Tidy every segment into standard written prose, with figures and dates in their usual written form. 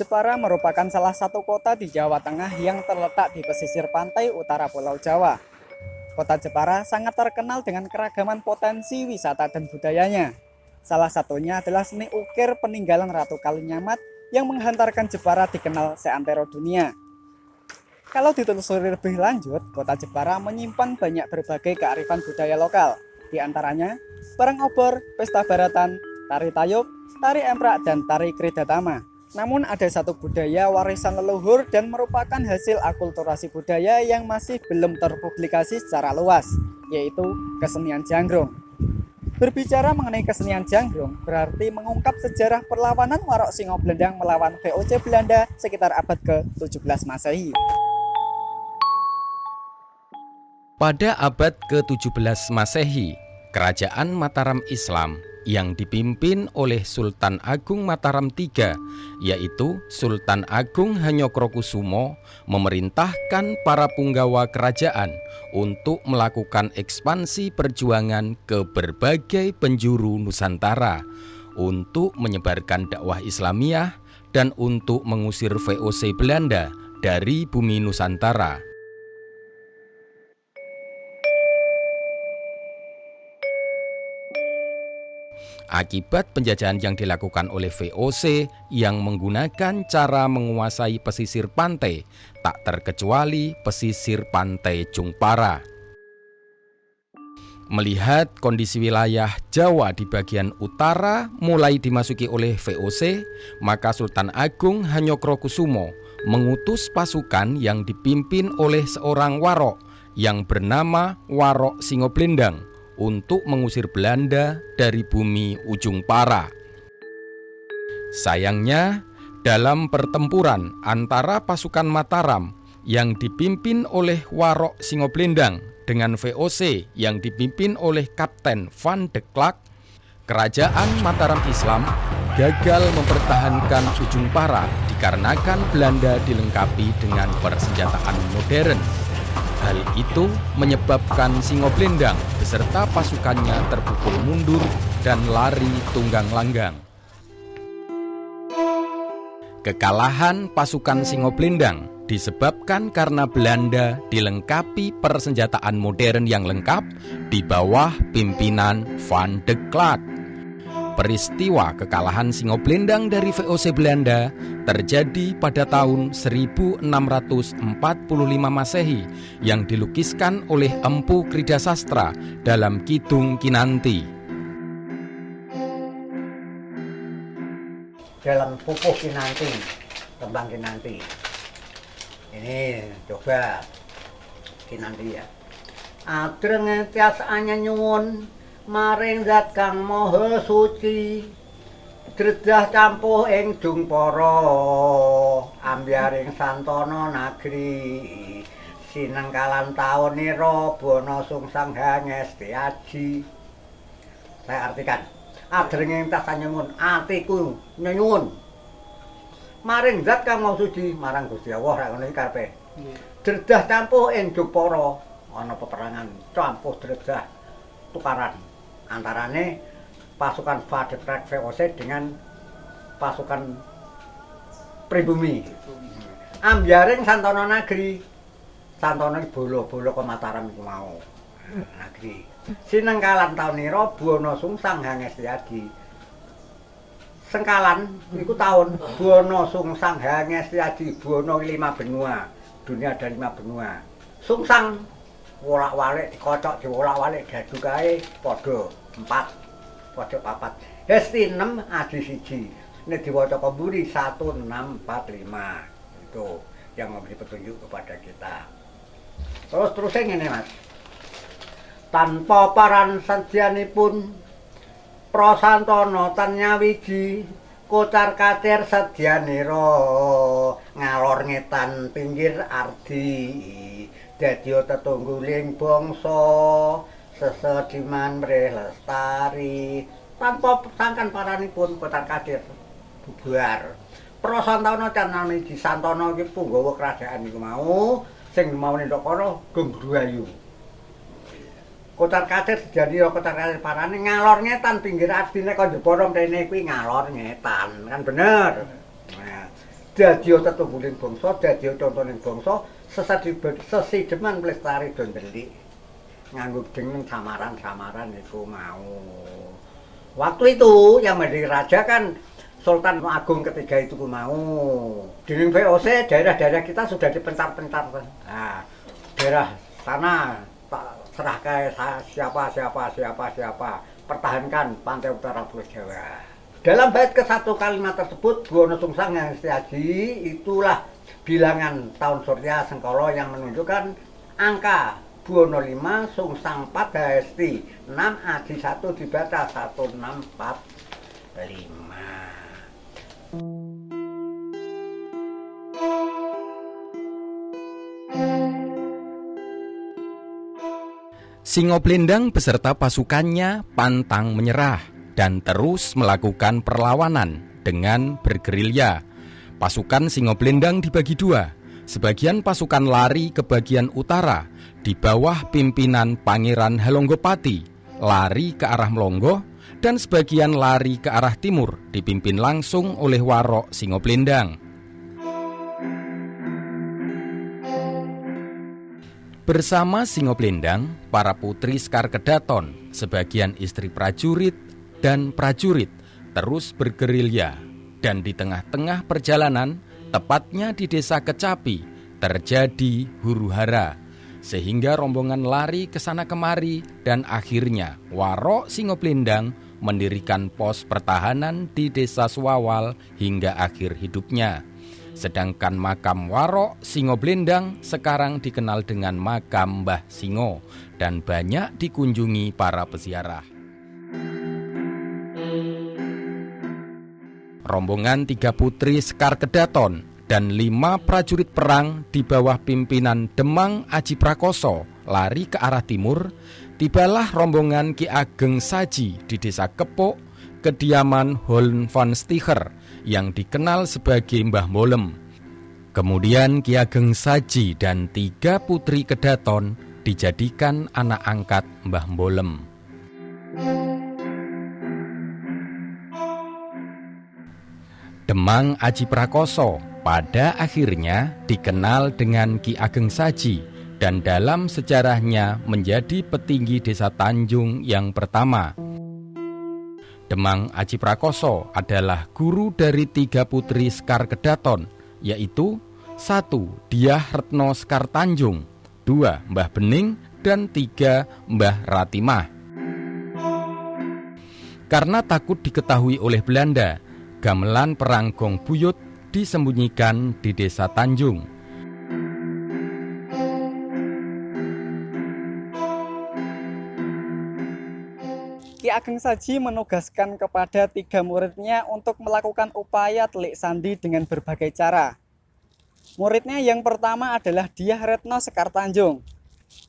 Jepara merupakan salah satu kota di Jawa Tengah yang terletak di pesisir pantai utara Pulau Jawa. Kota Jepara sangat terkenal dengan keragaman potensi wisata dan budayanya. Salah satunya adalah seni ukir peninggalan Ratu Kalinyamat yang menghantarkan Jepara dikenal seantero dunia. Kalau ditelusuri lebih lanjut, kota Jepara menyimpan banyak berbagai kearifan budaya lokal. Di antaranya, barang obor, pesta baratan, tari tayub, tari emprak, dan tari kridatama. Namun ada satu budaya warisan leluhur dan merupakan hasil akulturasi budaya yang masih belum terpublikasi secara luas, yaitu kesenian Janggrung. Berbicara mengenai kesenian Janggrung berarti mengungkap sejarah perlawanan Warok Singo Blendang melawan VOC Belanda sekitar abad ke-17 Masehi. Pada abad ke-17 Masehi, Kerajaan Mataram Islam yang dipimpin oleh Sultan Agung Mataram III, yaitu Sultan Agung Hanyokrokusumo, memerintahkan para punggawa kerajaan untuk melakukan ekspansi perjuangan ke berbagai penjuru Nusantara untuk menyebarkan dakwah Islamiyah dan untuk mengusir VOC Belanda dari bumi Nusantara. Akibat penjajahan yang dilakukan oleh VOC yang menggunakan cara menguasai pesisir pantai, tak terkecuali pesisir pantai Jungpara. Melihat kondisi wilayah Jawa di bagian utara mulai dimasuki oleh VOC, maka Sultan Agung Hanyokrokusumo mengutus pasukan yang dipimpin oleh seorang warok yang bernama Warok Singo Blendang untuk mengusir Belanda dari bumi ujung para. Sayangnya, dalam pertempuran antara pasukan Mataram yang dipimpin oleh Warok Singo Blendang dengan VOC yang dipimpin oleh Kapten Van de Klerk, Kerajaan Mataram Islam gagal mempertahankan ujung para dikarenakan Belanda dilengkapi dengan persenjataan modern. Hal itu menyebabkan Singo Blendang beserta pasukannya terpukul mundur dan lari tunggang langgang. Kekalahan pasukan Singo Blendang disebabkan karena Belanda dilengkapi persenjataan modern yang lengkap di bawah pimpinan Van de Klerk. Peristiwa kekalahan Singo Blendang dari VOC Belanda terjadi pada tahun 1645 Masehi yang dilukiskan oleh Empu Kridasastra dalam Kidung Kinanti. Dalam Pupuh Kinanti, tembang Kinanti. Ini coba Kinanti ya. Adreng tias anya nyuwun maring zat kang maha suci, dredah campuh ing Jungpara, ambyaring santana nagri, sinengkalan taunira bana sungsang hangesti aji. Saya artikan, adreng tas nyuwun, atiku nyuwun maring zat kang maha suci, marang Gusti Allah, ra ngono iki karepe. Dredah campuh ing Jungpara, ana peperangan campuh dredah tukaran antarane pasukan Van de Klerk VOC dengan pasukan pribumi. Ambyaring santana nagri, santana bolo-bolo ke Mataram iku mau nagri. Sinengkalan taunira bana sungsang hangesti adi. Sengkalan iku taun bana sungsang hangesti adi, bana 5 benua. Dunia ada 5 benua. Sungsang wolak-walik dikocok diwolak-walik dadu kae padha 4 padha 4. Hesti 6 adi 1. Nek diwaca kemburi 1645. Itu yang memberi petunjuk kepada kita. Terusnya ngene Mas. Tanpa paran sedyanipun prasantana tan nyawiji kocar kacir sedyanira ngalor ngetan pinggir ardi dadi tetungguling bangsa sesediman mrih lestari tanpa sangkan paranipun kocar kacir bubar prasantana tan nyawiji santana iki punggawa kerajaan iku mau sing mau ndok kono gembruayu. Kocar kacir jadi kocar kacir parane ngalor ngetan pinggir adine kok Jepara mrene kuwi ngalor ngetan kan bener. Nah, dadi tetungguling bangsa, dadi tontoning bangsa, sesideman lestari don delik. Nganggo dengan samaran-samaran itu mau. Waktu itu yang menjadi raja kan Sultan Agung ketiga itu mau. Di VOC daerah-daerah kita sudah dipencar-pencar. Nah, daerah sana serah ke siapa. Pertahankan pantai utara Pulau Jawa. Dalam bait ke-1 kalimat tersebut, Buwono Sungsang yang Setiaji itulah bilangan tahun Surya Sengkala yang menunjukkan angka Buwono 5, Sungsang 4, Hesti 6, Aji 1 dibaca 1645. Singoplendang beserta pasukannya pantang menyerah dan terus melakukan perlawanan dengan bergerilya. Pasukan Singoplendang dibagi dua. Sebagian pasukan lari ke bagian utara di bawah pimpinan Pangeran Halonggopati, lari ke arah Mlonggo, dan sebagian lari ke arah timur dipimpin langsung oleh Warok Singoplendang. Bersama Singoplendang, para putri Sekar Kedaton, sebagian istri prajurit dan prajurit terus bergerilya, dan di tengah-tengah perjalanan, tepatnya di desa Kecapi, terjadi huru-hara, sehingga rombongan lari ke sana kemari dan akhirnya Warok Singoplendang mendirikan pos pertahanan di desa Suwawal hingga akhir hidupnya. Sedangkan makam Warok Singoplendang sekarang dikenal dengan makam Mbah Singo dan banyak dikunjungi para peziarah. Rombongan 3 putri Sekar Kedaton dan 5 prajurit perang di bawah pimpinan Demang Aji Prakoso lari ke arah timur. Tibalah rombongan Ki Ageng Saji di desa Kepok, kediaman Holm van Sticher yang dikenal sebagai Mbah Molem. Kemudian Ki Ageng Saji dan 3 putri Kedaton dijadikan anak angkat Mbah Molem. Demang Aji Prakoso pada akhirnya dikenal dengan Ki Ageng Saji dan dalam sejarahnya menjadi petinggi desa Tanjung yang pertama. Demang Aji Prakoso adalah guru dari 3 putri Sekar Kedaton, yaitu 1. Diah Retno Sekar Tanjung, 2. Mbah Bening, dan 3. Mbah Ratimah. Karena takut diketahui oleh Belanda, gamelan perang Gong Buyut disembunyikan di desa Tanjung. Ki Ageng Saji menugaskan kepada 3 muridnya untuk melakukan upaya telik sandi dengan berbagai cara. Muridnya yang pertama adalah Diah Retno Sekar Tanjung.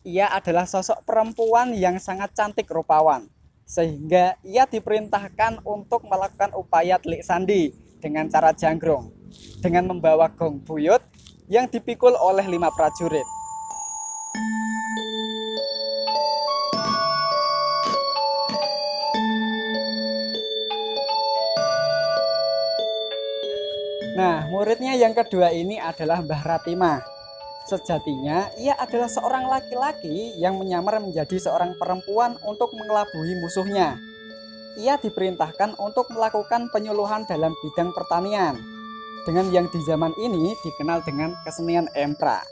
Ia adalah sosok perempuan yang sangat cantik rupawan, sehingga ia diperintahkan untuk melakukan upaya telik sandi dengan cara janggrung, dengan membawa gong buyut yang dipikul oleh 5 prajurit. Nah, muridnya yang kedua ini adalah Mbah Ratimah. Sejatinya, ia adalah seorang laki-laki yang menyamar menjadi seorang perempuan untuk mengelabui musuhnya. Ia diperintahkan untuk melakukan penyuluhan dalam bidang pertanian, dengan yang di zaman ini dikenal dengan kesenian empra.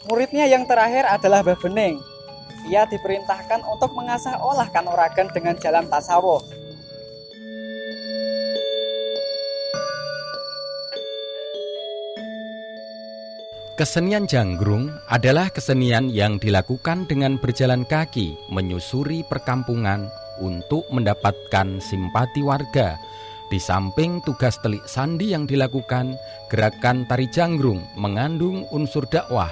Muridnya yang terakhir adalah Mbah Bening. Ia diperintahkan untuk mengasah olah kanuragan dengan jalan tasawuf. Kesenian janggrung adalah kesenian yang dilakukan dengan berjalan kaki menyusuri perkampungan untuk mendapatkan simpati warga. Di samping tugas telik sandi yang dilakukan, gerakan tari janggrung mengandung unsur dakwah.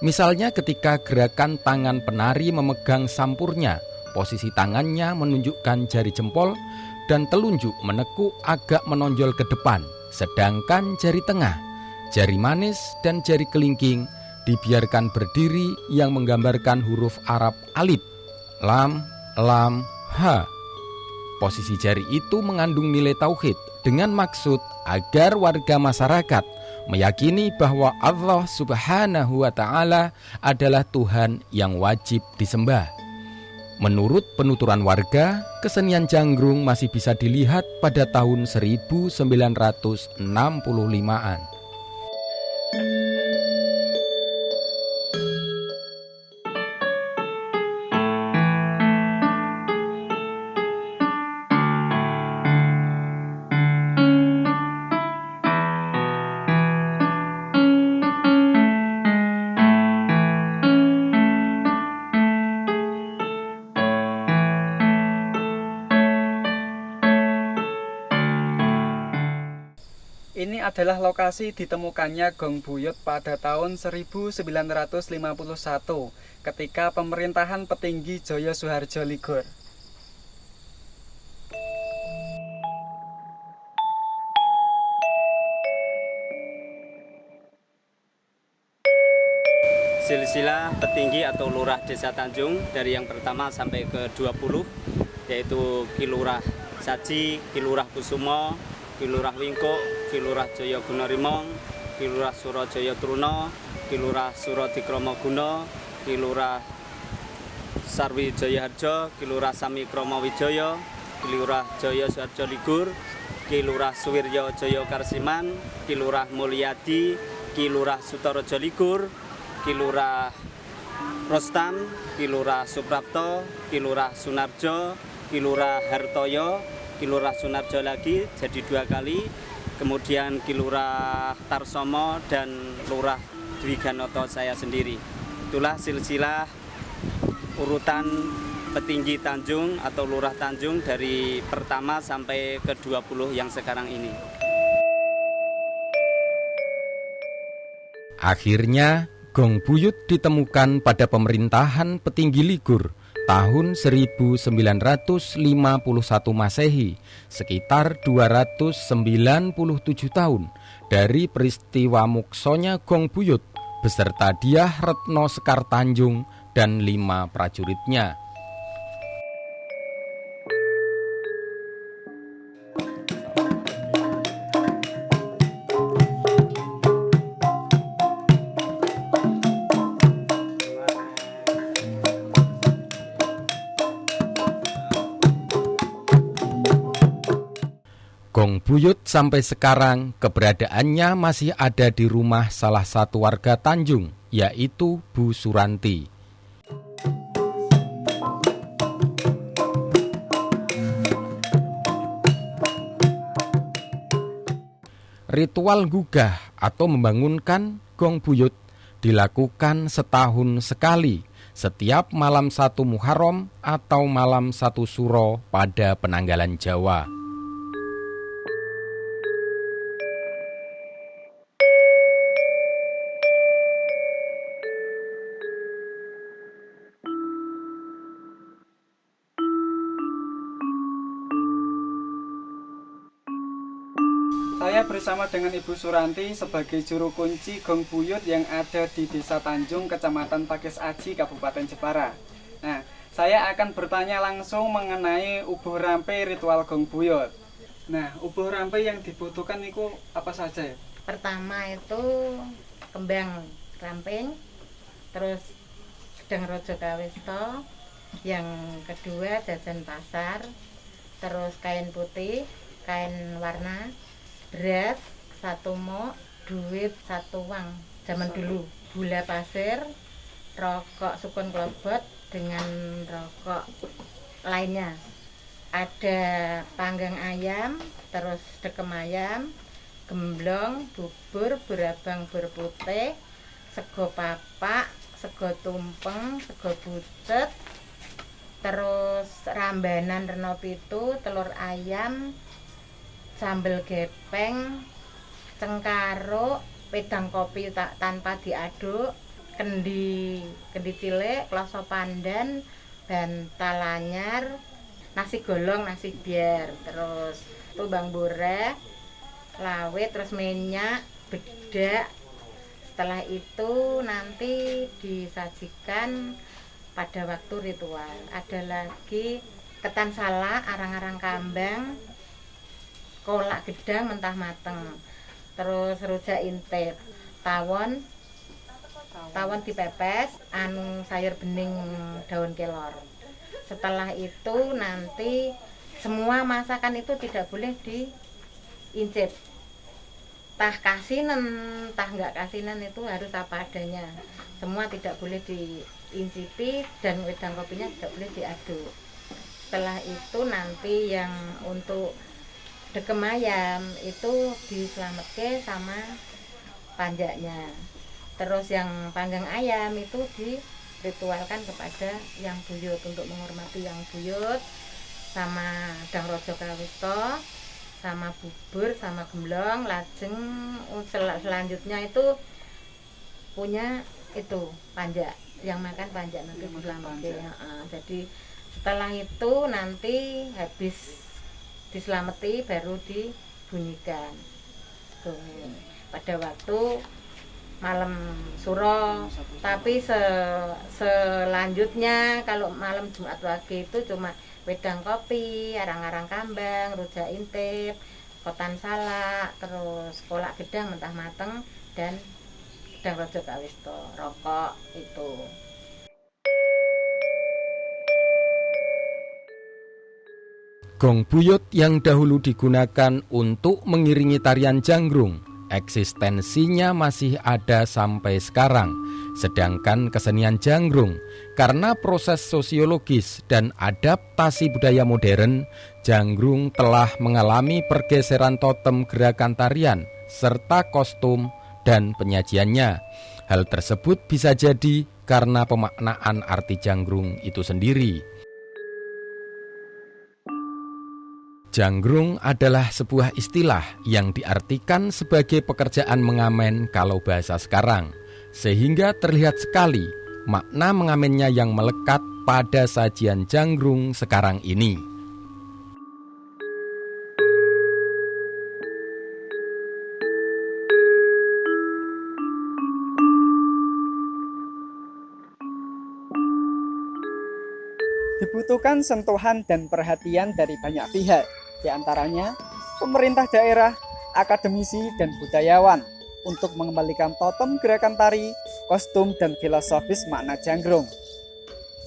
Misalnya ketika gerakan tangan penari memegang sampurnya, posisi tangannya menunjukkan jari jempol dan telunjuk menekuk agak menonjol ke depan, sedangkan jari tengah, jari manis dan jari kelingking dibiarkan berdiri yang menggambarkan huruf Arab alif, lam, lam, ha. Posisi jari itu mengandung nilai tauhid dengan maksud agar warga masyarakat meyakini bahwa Allah Subhanahu wa Ta'ala adalah Tuhan yang wajib disembah. Menurut penuturan warga, kesenian Janggrung masih bisa dilihat pada tahun 1965-an. Ini adalah lokasi ditemukannya Gong Buyut pada tahun 1951 ketika pemerintahan petinggi Joyo Suharjo Ligur. Silsilah petinggi atau lurah Desa Tanjung dari yang pertama sampai ke 20, yaitu Kilurah Saji, Kilurah Kusumo, Kilurah Wingkuk, Kilurah Joyo Gunorimong, Kilurah Surojoyo Truno, Kilurah Surodikromo Guno, Kilurah Sarwi Joyoharjo, Kilurah Sami Kromo Wijoyo, Kilurah Joyo Suharjo Ligur, Kilurah Suwiryo Joyo Karsiman, Kilurah Mulyadi, Kilurah Sutorojo Ligur, Kilurah Rostam, Kilurah Suprapto, Kilurah Sunarjo, Kilurah Hartoyo, Kilurah Sunarjo lagi jadi 2 kali, kemudian Kilurah Tarsomo dan Lurah Dwiganoto saya sendiri. Itulah silsilah urutan petinggi Tanjung atau Lurah Tanjung dari pertama sampai ke 20 yang sekarang ini. Akhirnya, Gong Buyut ditemukan pada pemerintahan petinggi Ligur tahun 1951 Masehi, sekitar 297 tahun dari peristiwa muksonya Gong Buyut beserta Dyah Retno Sekar Tanjung dan 5 prajuritnya. Gong Buyut sampai sekarang keberadaannya masih ada di rumah salah satu warga Tanjung, yaitu Bu Suranti. Ritual gugah atau membangunkan Gong Buyut dilakukan setahun sekali, setiap malam 1 Muharram atau malam 1 Suro pada penanggalan Jawa. Saya bersama dengan Ibu Suranti sebagai juru kunci Gong Buyut yang ada di Desa Tanjung, Kecamatan Pakis Aji, Kabupaten Jepara. Nah, saya akan bertanya langsung mengenai ubuh rampe ritual Gong Buyut. Nah, ubuh rampe yang dibutuhkan itu apa saja ya? Pertama itu kembang ramping, terus gedang rojo kawisto, yang kedua jajan pasar, terus kain putih, kain warna, beras 1 mok, duit 1 uang zaman dulu, gula pasir, rokok sukun klobot dengan rokok lainnya. Ada panggang ayam, terus dekem ayam, gemblong, bubur, berabang berputih, sego papak, sego tumpeng, sego bucet, terus rambanan reno pitu, telur ayam, sambal gepeng, cengkaruk, wedang kopi tanpa diaduk, kendi cilik, kloso pandan, bantal anyar, nasi golong, nasi biar, terus tumbang boreh, lawit, terus minyak, bedak. Setelah itu nanti disajikan pada waktu ritual. Ada lagi ketan salak, arang-arang kambang, kolak gedang mentah mateng, terus rujak intip, tawon dipepes, sayur bening daun kelor. Setelah itu nanti semua masakan itu tidak boleh diincip. Tah kasinan, tah nggak kasinan itu harus apa adanya. Semua tidak boleh diincipi dan wedang kopinya tidak boleh diaduk. Setelah itu nanti yang untuk dekem ayam itu diselamatkan sama panjaknya. Terus yang panggang ayam itu diritualkan kepada yang buyut untuk menghormati yang buyut, sama dang rojo kawisto, sama bubur, sama gemblong. Lajeng selanjutnya itu punya itu panjak, yang makan panjak nanti diselamatkan. Jadi setelah itu nanti habis diselamati baru dibunyikan pada waktu malam suro. Tapi selanjutnya kalau malam Jumat Wage itu cuma wedang kopi, arang-arang kambang, rujak intip, ketan salak, terus kolak gedang mentah mateng, dan gedang rojo kawisto, rokok itu. Gong buyut yang dahulu digunakan untuk mengiringi tarian janggrung, eksistensinya masih ada sampai sekarang. Sedangkan kesenian janggrung, karena proses sosiologis dan adaptasi budaya modern, janggrung telah mengalami pergeseran totem gerakan tarian serta kostum dan penyajiannya. Hal tersebut bisa jadi karena pemaknaan arti janggrung itu sendiri. Janggrung adalah sebuah istilah yang diartikan sebagai pekerjaan mengamen kalau bahasa sekarang, sehingga terlihat sekali makna mengamennya yang melekat pada sajian janggrung sekarang ini. Dibutuhkan sentuhan dan perhatian dari banyak pihak, di antaranya pemerintah daerah, akademisi, dan budayawan untuk mengembalikan totem gerakan tari, kostum, dan filosofis makna janggrung.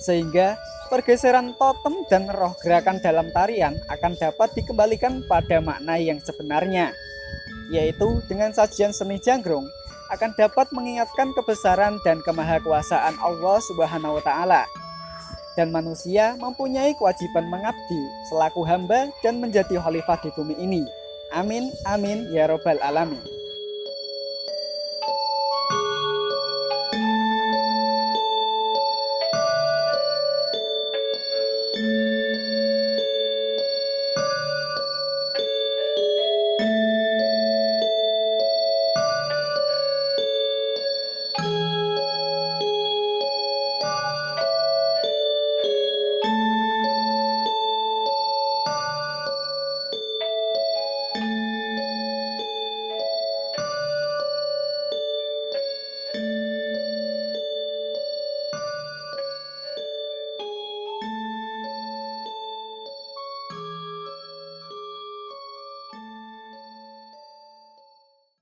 Sehingga pergeseran totem dan roh gerakan dalam tarian akan dapat dikembalikan pada makna yang sebenarnya, yaitu dengan sajian seni janggrung akan dapat mengingatkan kebesaran dan kemahakuasaan Allah Subhanahu wa Ta'ala. Dan manusia mempunyai kewajiban mengabdi selaku hamba dan menjadi khalifah di bumi ini. Amin, amin, ya robbal alamin.